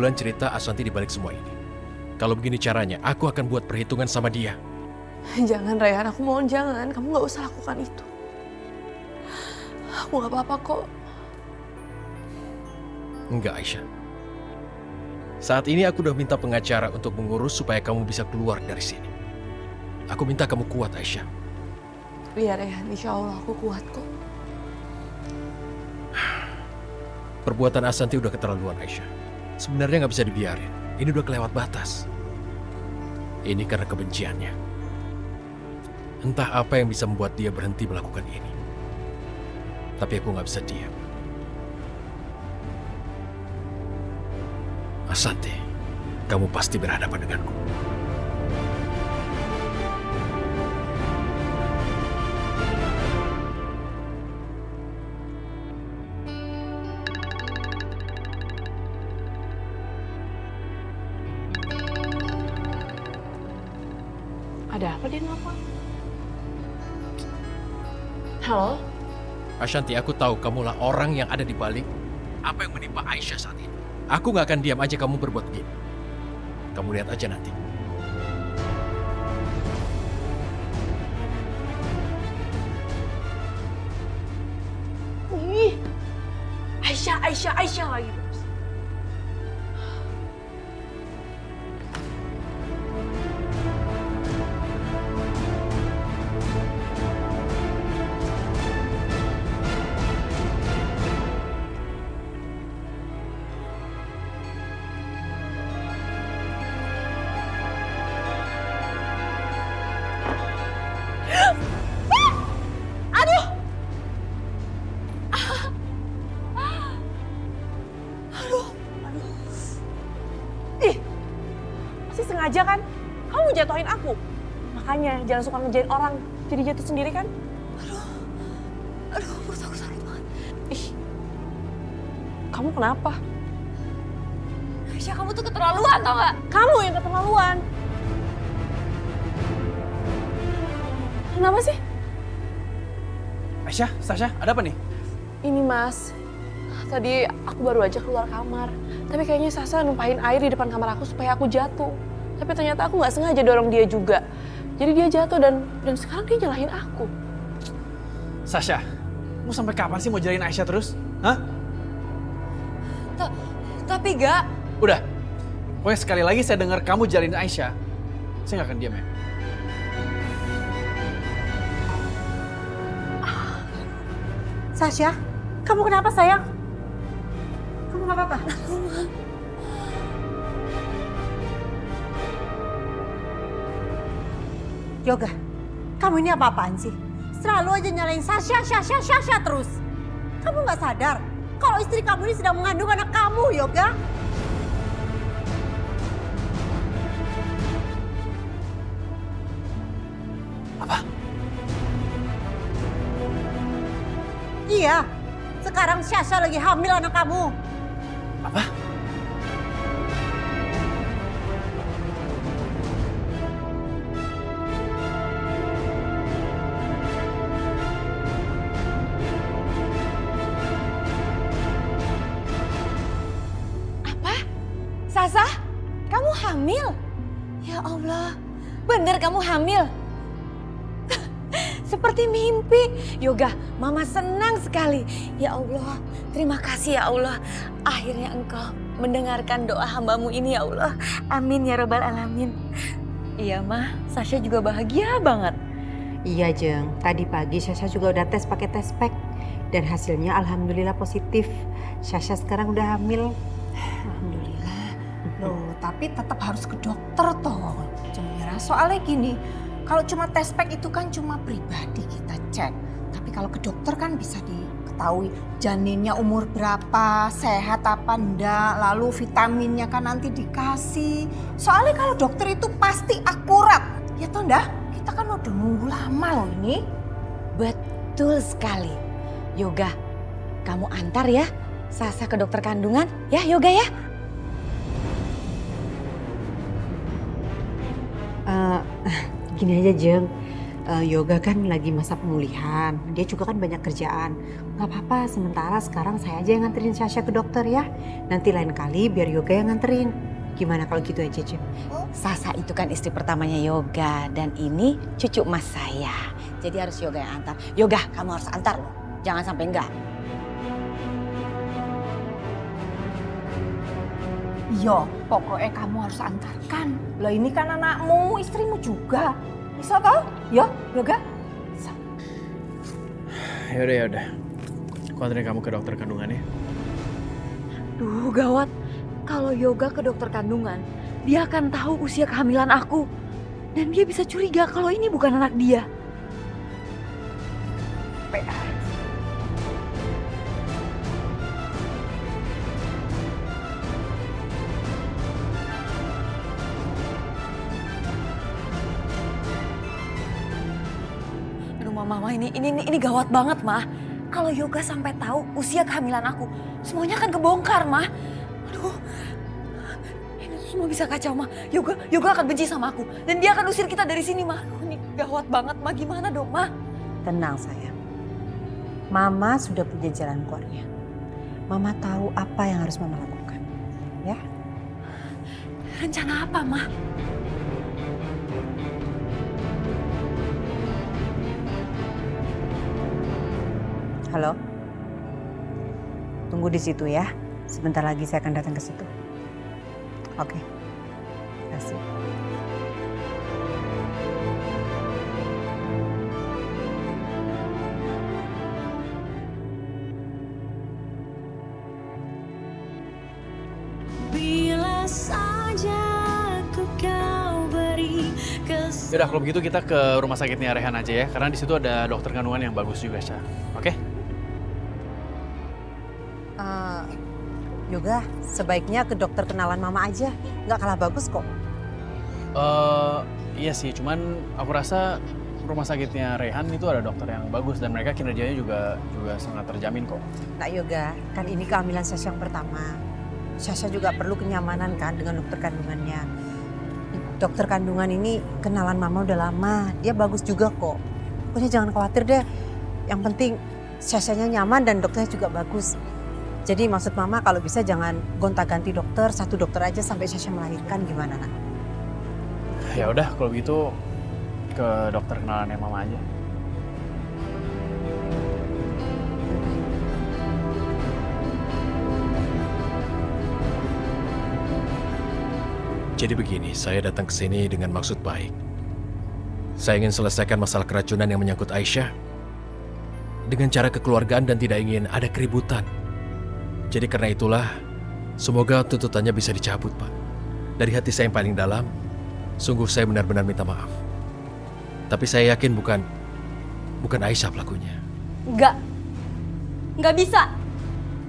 Bulan cerita Asanti di balik semua ini. Kalau begini caranya, aku akan buat perhitungan sama dia. Jangan Rayhan, aku mohon jangan. Kamu gak usah lakukan itu. Aku gak apa-apa kok. Enggak, Aisyah. Saat ini aku udah minta pengacara untuk mengurus supaya kamu bisa keluar dari sini. Aku minta kamu kuat, Aisyah. Iya Rayhan, insya Allah aku kuat kok. Perbuatan Asanti udah keterlaluan, Aisyah. Sebenarnya nggak bisa dibiarin. Ini udah kelewat batas. Ini karena kebenciannya. Entah apa yang bisa membuat dia berhenti melakukan ini. Tapi aku nggak bisa diam. Asanti, kamu pasti berhadapan denganku. Ada apa dia nelfon? Halo? Ashanti, aku tahu kamulah orang yang ada di balik apa yang menimpa Aisyah saat ini. Aku nggak akan diam aja kamu berbuat begini. Kamu lihat aja nanti. Ih, Aisyah lagi terus. Sengaja kan? Kamu jatuhin aku. Makanya jangan suka ngerjain orang. Jadi jatuh sendiri kan? Aduh, perut aku sakit banget. Ih, kamu kenapa? Aisyah, kamu tuh keterlaluan tau gak? Kamu yang keterlaluan. Kenapa sih? Aisyah, Sasha, ada apa nih? Ini Mas, tadi aku baru aja keluar kamar. Tapi kayaknya Sasa numpahin air di depan kamar aku supaya aku jatuh. Tapi ternyata aku nggak sengaja dorong dia juga. Jadi dia jatuh dan sekarang dia nyalahin aku. Sasha, mau sampai kapan sih mau jalanin Aisyah terus? Hah? Tapi gak. Udah, pokoknya sekali lagi saya dengar kamu jalanin Aisyah, saya nggak akan diam ya. Sasha, kamu kenapa sayang? Kamu nggak apa-apa? Yoga, kamu ini apa-apaan sih? Selalu aja nyalain Sasha terus. Kamu nggak sadar kalau istri kamu ini sedang mengandung anak kamu, Yoga? Apa? Iya, sekarang Sasha lagi hamil anak kamu. Apa? Sasa, kamu hamil? Ya Allah, bener kamu hamil? Seperti mimpi. Yoga, Mama senang sekali. Ya Allah, terima kasih ya Allah. Akhirnya Engkau mendengarkan doa hambamu ini ya Allah. Amin ya Rabbal Alamin. Iya Mah, Sasha juga bahagia banget. Iya Jeng, tadi pagi Sasha juga udah tes pakai tes pack dan hasilnya alhamdulillah positif. Sasha sekarang udah hamil. Alhamdulillah. Loh, tapi tetap harus ke dokter toh, Cemira. Soalnya gini, kalau cuma tes pack itu kan cuma pribadi kita cek. Tapi kalau ke dokter kan bisa diketahui janinnya umur berapa, sehat apa enggak, lalu vitaminnya kan nanti dikasih. Soalnya kalau dokter itu pasti akurat. Ya toh enggak? Kita kan udah nunggu lama loh ini. Betul sekali. Yoga, kamu antar ya Sasa ke dokter kandungan. Ya Yoga ya. Gini aja Jeng, Yoga kan lagi masa pemulihan. Dia juga kan banyak kerjaan. Gak apa-apa, sementara sekarang saya aja yang nganterin Sasha ke dokter ya. Nanti lain kali biar Yoga yang nganterin. Gimana kalau gitu aja, Cip? Sasa itu kan istri pertamanya Yoga dan ini cucu mas saya. Jadi harus Yoga yang antar. Yoga, kamu harus antar loh. Jangan sampai enggak. Yo, pokoknya kamu harus antarkan. Loh ini kan anakmu, istrimu juga. Bisa toh? Yo, Yoga. Bisa. Yaudah. Aku anterin kamu ke dokter kandungan ya. Duh gawat. Kalau Yoga ke dokter kandungan, dia akan tahu usia kehamilan aku. Dan dia bisa curiga kalau ini bukan anak dia. Aduh mama, ini gawat banget, Ma. Kalau Yoga sampai tahu usia kehamilan aku, semuanya akan kebongkar, Ma. Aduh, ini semua bisa kacau, Ma. Yoga akan benci sama aku. Dan dia akan usir kita dari sini, Ma. Aduh, ini gawat banget, Ma. Gimana dong, Ma? Tenang sayang. Mama sudah punya jalan keluarnya. Mama tahu apa yang harus Mama lakukan. Ya? Rencana apa, Ma? Halo? Tunggu di situ ya. Sebentar lagi saya akan datang ke situ. Oke. Terima kasih. Bila saja kau beri Yaudah kalau begitu kita ke rumah sakitnya Rehan aja ya. Karena di situ ada dokter kandungan yang bagus juga, Syah. Oke? Yoga, sebaiknya ke dokter kenalan Mama aja. Nggak kalah bagus kok. Iya sih, cuman aku rasa rumah sakitnya Rehan itu ada dokter yang bagus dan mereka kinerjanya juga sangat terjamin kok. Nah Yoga, kan ini kehamilan Sasha yang pertama. Sasha juga perlu kenyamanan kan dengan dokter kandungannya. Dokter kandungan ini kenalan Mama udah lama, dia bagus juga kok. Pokoknya jangan khawatir deh. Yang penting Sasha-nya nyaman dan dokternya juga bagus. Jadi maksud Mama kalau bisa jangan gonta-ganti dokter, satu dokter aja sampai Sasha melahirkan, gimana nak? Ya udah kalau gitu ke dokter kenalannya Mama aja. Jadi begini, saya datang ke sini dengan maksud baik. Saya ingin selesaikan masalah keracunan yang menyangkut Aisyah dengan cara kekeluargaan dan tidak ingin ada keributan. Jadi karena itulah, semoga tuntutannya bisa dicabut, Pak. Dari hati saya yang paling dalam, sungguh saya benar-benar minta maaf. Tapi saya yakin bukan Aisyah pelakunya. Nggak bisa.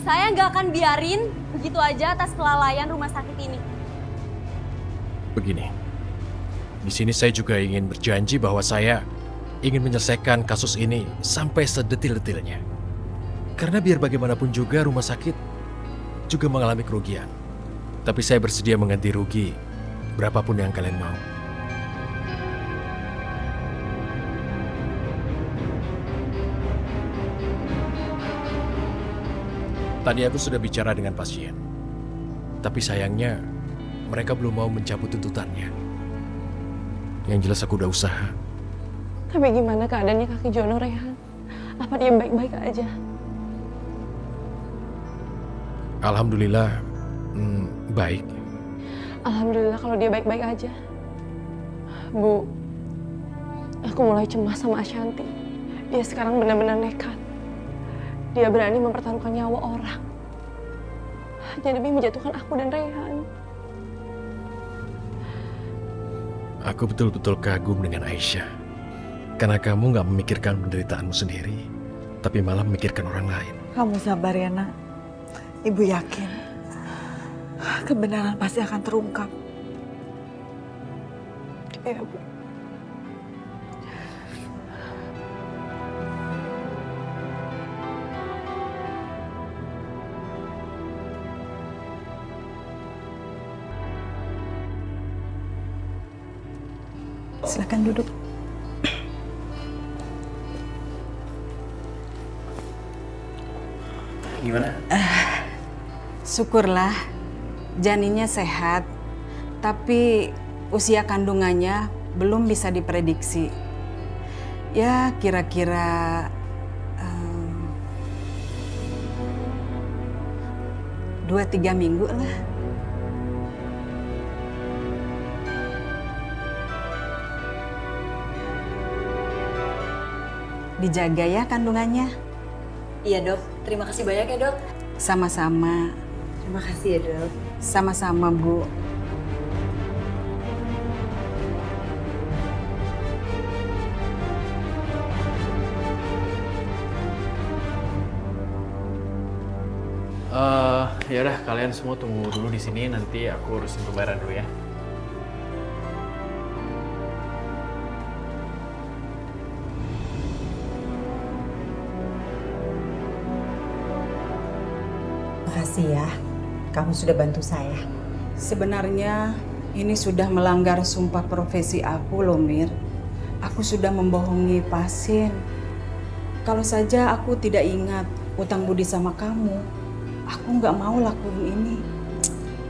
Saya nggak akan biarin begitu aja atas kelalaian rumah sakit ini. Begini, di sini saya juga ingin berjanji bahwa saya ingin menyelesaikan kasus ini sampai sedetil-detilnya. Karena biar bagaimanapun juga rumah sakit juga mengalami kerugian. Tapi saya bersedia mengganti rugi berapapun yang kalian mau. Tadi aku sudah bicara dengan pasien. Tapi sayangnya mereka belum mau mencabut tuntutannya. Yang jelas aku udah usaha. Tapi gimana keadaannya kaki Jono, Rehan? Apa dia baik-baik aja? Alhamdulillah, baik. Alhamdulillah kalau dia baik-baik aja. Bu, aku mulai cemas sama Ashanti. Dia sekarang benar-benar nekat. Dia berani mempertaruhkan nyawa orang. Hanya demi menjatuhkan aku dan Rehan. Aku betul-betul kagum dengan Aisyah. Karena kamu gak memikirkan penderitaanmu sendiri, tapi malah memikirkan orang lain. Kamu sabar ya nak. Ibu yakin kebenaran pasti akan terungkap. Iya, Bu. Silakan duduk. gimana? Syukurlah janinnya sehat, tapi usia kandungannya belum bisa diprediksi. Ya kira-kira 2-3 minggu lah. Dijaga ya kandungannya. Iya dok, terima kasih banyak ya dok. Sama-sama. Terima kasih ya dok. Sama-sama Bu. Ya udah kalian semua tunggu dulu di sini, nanti aku urusin pembayaran dulu ya. Makasih ya, kamu sudah bantu saya. Sebenarnya ini sudah melanggar sumpah profesi aku loh Mir. Aku sudah membohongi pasien. Kalau saja aku tidak ingat utang budi sama kamu, aku nggak mau lakuin ini.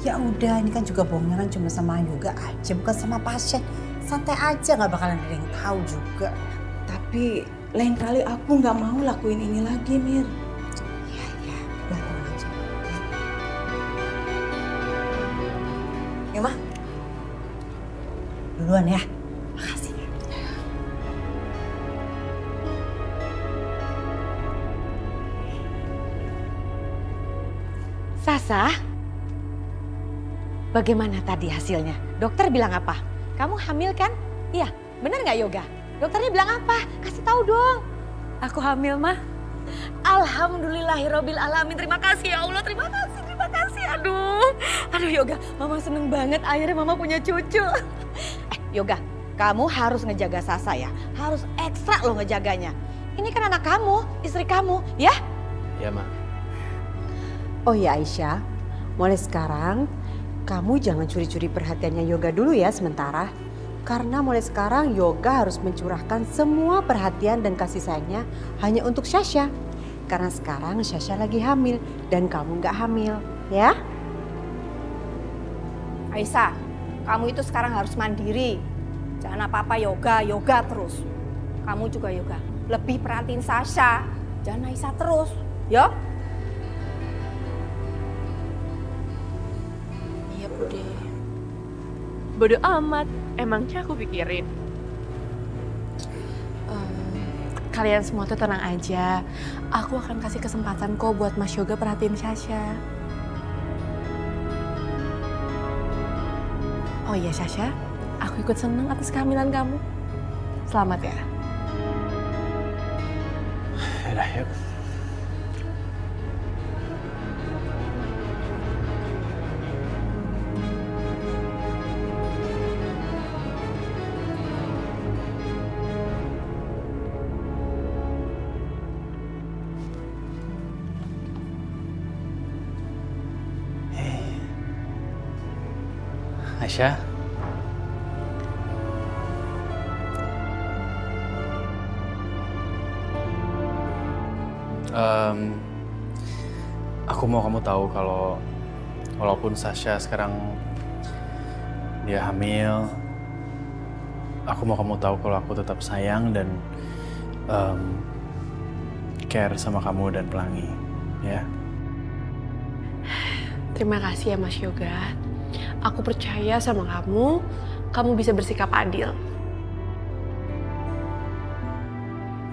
Ya udah, ini kan juga bohongnya kan cuma sama Yoga aja, bukan sama pasien. Santai aja, nggak bakalan ada yang tahu juga. Tapi lain kali aku nggak mau lakuin ini lagi Mir. Ya, udah tenang aja. Ya mah, duluan ya. Makasih. Sasa, bagaimana tadi hasilnya? Dokter bilang apa? Kamu hamil kan? Iya, benar nggak Yoga? Dokternya bilang apa? Kasih tahu dong. Aku hamil mah. Alhamdulillahirobbil alamin. Terima kasih ya Allah. Terima kasih, terima kasih. Aduh Yoga, Mama seneng banget. Akhirnya Mama punya cucu. Yoga, kamu harus ngejaga Sasa ya. Harus ekstra lo ngejaganya. Ini kan anak kamu, istri kamu, ya? Iya, Ma. Oh ya Aisyah, mulai sekarang kamu jangan curi-curi perhatiannya Yoga dulu ya sementara. Karena mulai sekarang Yoga harus mencurahkan semua perhatian dan kasih sayangnya hanya untuk Sasha. Karena sekarang Sasha lagi hamil dan kamu nggak hamil, ya? Aisyah, kamu itu sekarang harus mandiri. Jangan apa-apa yoga terus. Kamu juga yoga. Lebih perhatiin Sasha, jangan Aisyah terus, ya? Iya Bude. Bodo amat, emangnya aku pikirin. Kalian semua tuh tenang aja. Aku akan kasih kesempatan kok buat Mas Yoga perhatiin Sasha. Oh iya Sasha, aku ikut seneng atas kehamilan kamu. Selamat ya. Yaudah, yuk. Aisyah. Aku mau kamu tahu kalau walaupun Sasha sekarang dia hamil, aku mau kamu tahu kalau aku tetap sayang dan care sama kamu dan Pelangi, ya. Terima kasih ya Mas Yoga. Aku percaya sama kamu, kamu bisa bersikap adil.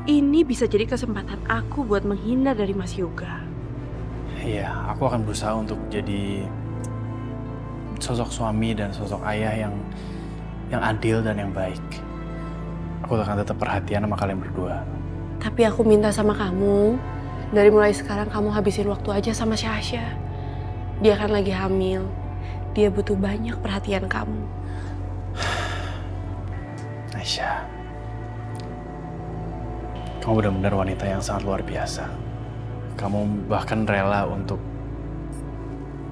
Ini bisa jadi kesempatan aku buat menghindar dari Mas Yoga. Iya, aku akan berusaha untuk jadi sosok suami dan sosok ayah yang adil dan yang baik. Aku akan tetap perhatian sama kalian berdua. Tapi aku minta sama kamu, dari mulai sekarang kamu habisin waktu aja sama Sasha. Dia kan lagi hamil. Dia butuh banyak perhatian kamu. Aisyah, kamu benar-benar wanita yang sangat luar biasa. Kamu bahkan rela untuk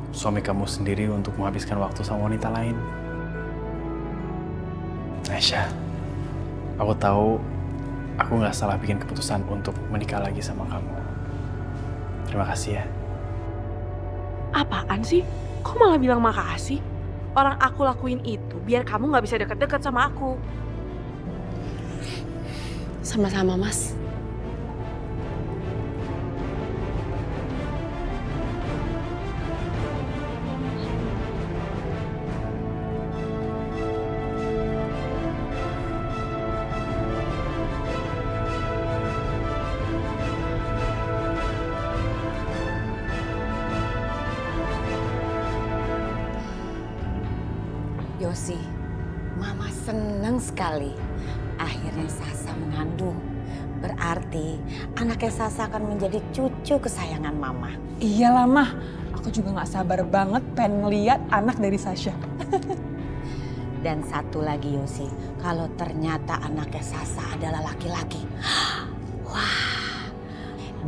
suami kamu sendiri untuk menghabiskan waktu sama wanita lain. Aisyah, aku tahu aku nggak salah bikin keputusan untuk menikah lagi sama kamu. Terima kasih ya. Apaan sih? Kok malah bilang makasih? Orang aku lakuin itu biar kamu gak bisa deket-deket sama aku. Sama-sama, Mas. Yosi, Mama senang sekali. Akhirnya Sasa mengandung. Berarti anaknya Sasa akan menjadi cucu kesayangan Mama. Iyalah Mah, aku juga gak sabar banget pengen ngeliat anak dari Sasha. Dan satu lagi Yosi, kalau ternyata anaknya Sasa adalah laki-laki. Wah,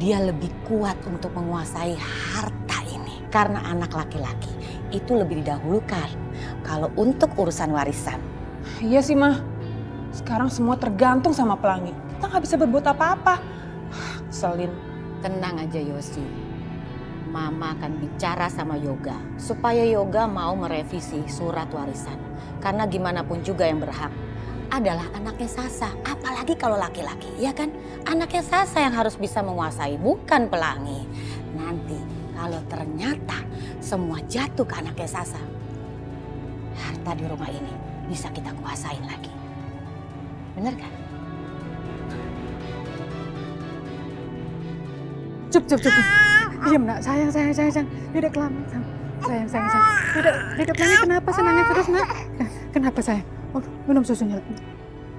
dia lebih kuat untuk menguasai harta ini. Karena anak laki-laki itu lebih didahulukan kalau untuk urusan warisan. Iya sih Mah, sekarang semua tergantung sama Pelangi. Kita gak bisa berbuat apa-apa. Selin. Tenang aja Yosi. Mama akan bicara sama Yoga supaya Yoga mau merevisi surat warisan. Karena gimana pun juga yang berhak adalah anaknya Sasa. Apalagi kalau laki-laki, ya kan? Anaknya Sasa yang harus bisa menguasai, bukan Pelangi. Nanti kalau ternyata semua jatuh ke anaknya Sasa, harta di rumah ini bisa kita kuasain lagi. Bener kan? Cup. Diam nak, sayang. Dedek kelamaan. Sayang. Dedek Pelangi kenapa sih nangis terus nak? Kenapa sayang? Oh, minum susunya.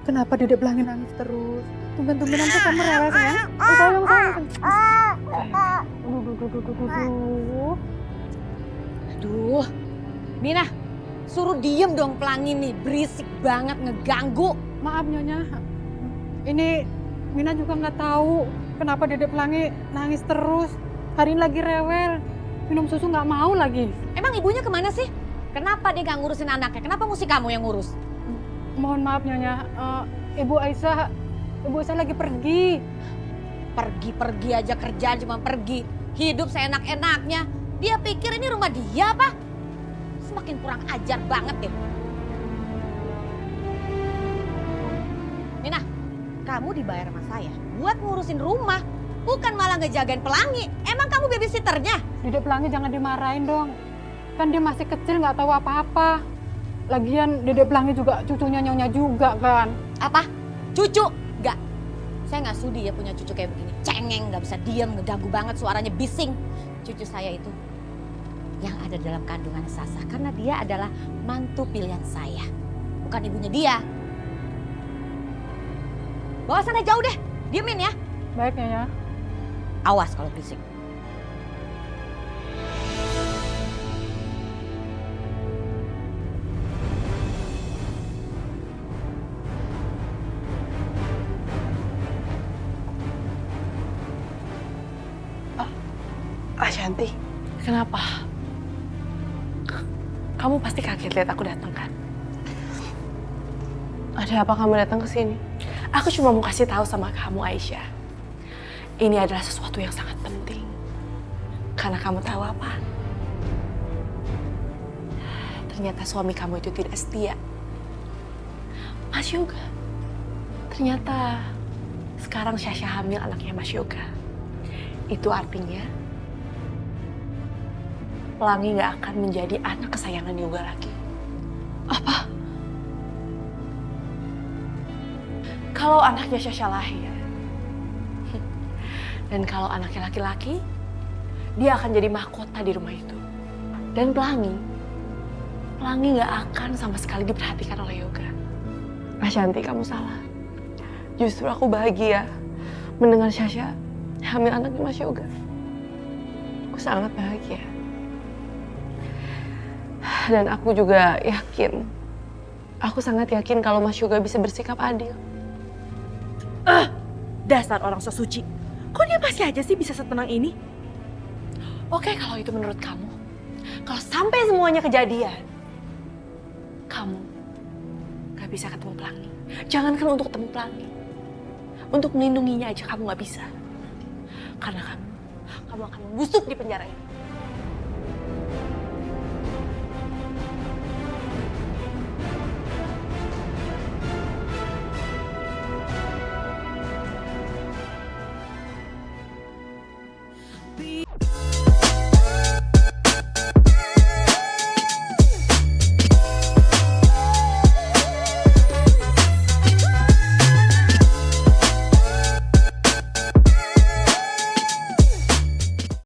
Kenapa Dedek Pelangi nangis terus? Tumben-tumbenan tuh kamu rewel sayang. Oh sayang. Aduh, Mina, suruh diem dong Pelangi nih, berisik banget ngeganggu. Maaf Nyonya, ini Mina juga nggak tahu kenapa Dedek Pelangi nangis terus. Hari ini lagi rewel, minum susu nggak mau lagi. Emang ibunya kemana sih? Kenapa dia nggak ngurusin anaknya? Kenapa mesti kamu yang ngurus? Mohon maaf Nyonya, Ibu Aisyah lagi pergi. Pergi aja kerjaan cuma pergi. Hidup seenak-enaknya. Dia pikir ini rumah dia apa? Semakin kurang ajar banget deh. Mina, kamu dibayar sama saya buat ngurusin rumah. Bukan malah ngejagain Pelangi. Emang kamu babysitternya? Dedek Pelangi jangan dimarahin dong. Kan dia masih kecil nggak tahu apa-apa. Lagian Dedek Pelangi juga cucunya Nyonya juga kan. Apa? Cucu? Enggak. Saya nggak sudi ya punya cucu kayak begini. Cengeng, nggak bisa diam, ngeganggu banget, suaranya bising. Cucu saya itu yang ada dalam kandungan Sasa. Karena dia adalah mantu pilihan saya. Bukan ibunya dia. Bawa sana jauh deh. Diemin ya. Baik Nyonya. Awas kalau berisik. Ashanti, kenapa? Kamu pasti kaget lihat aku datang kan? Ada apa kamu datang ke sini? Aku cuma mau kasih tahu sama kamu Aisyah. Ini adalah sesuatu yang sangat penting. Karena kamu tahu apa? Ternyata suami kamu itu tidak setia. Mas Yoga. Ternyata sekarang Sasha hamil anaknya Mas Yoga. Itu artinya Pelangi gak akan menjadi anak kesayangan Yoga lagi. Apa? Kalau anaknya Sasha lahir, dan kalau anaknya laki-laki, dia akan jadi mahkota di rumah itu. Dan Pelangi gak akan sama sekali diperhatikan oleh Yoga. Ashanti, kamu salah. Justru aku bahagia mendengar Sasha hamil anaknya Mas Yoga. Aku sangat bahagia. Dan aku juga yakin, aku sangat yakin kalau Mas Yoga bisa bersikap adil. Dasar orang so suci. Kok dia masih aja sih bisa setenang ini? Oke, kalau itu menurut kamu. Kalau sampai semuanya kejadian, kamu gak bisa ketemu Pelangi. Jangankan untuk ketemu Pelangi. Untuk melindunginya aja kamu gak bisa. Karena kamu akan membusuk di penjara ini.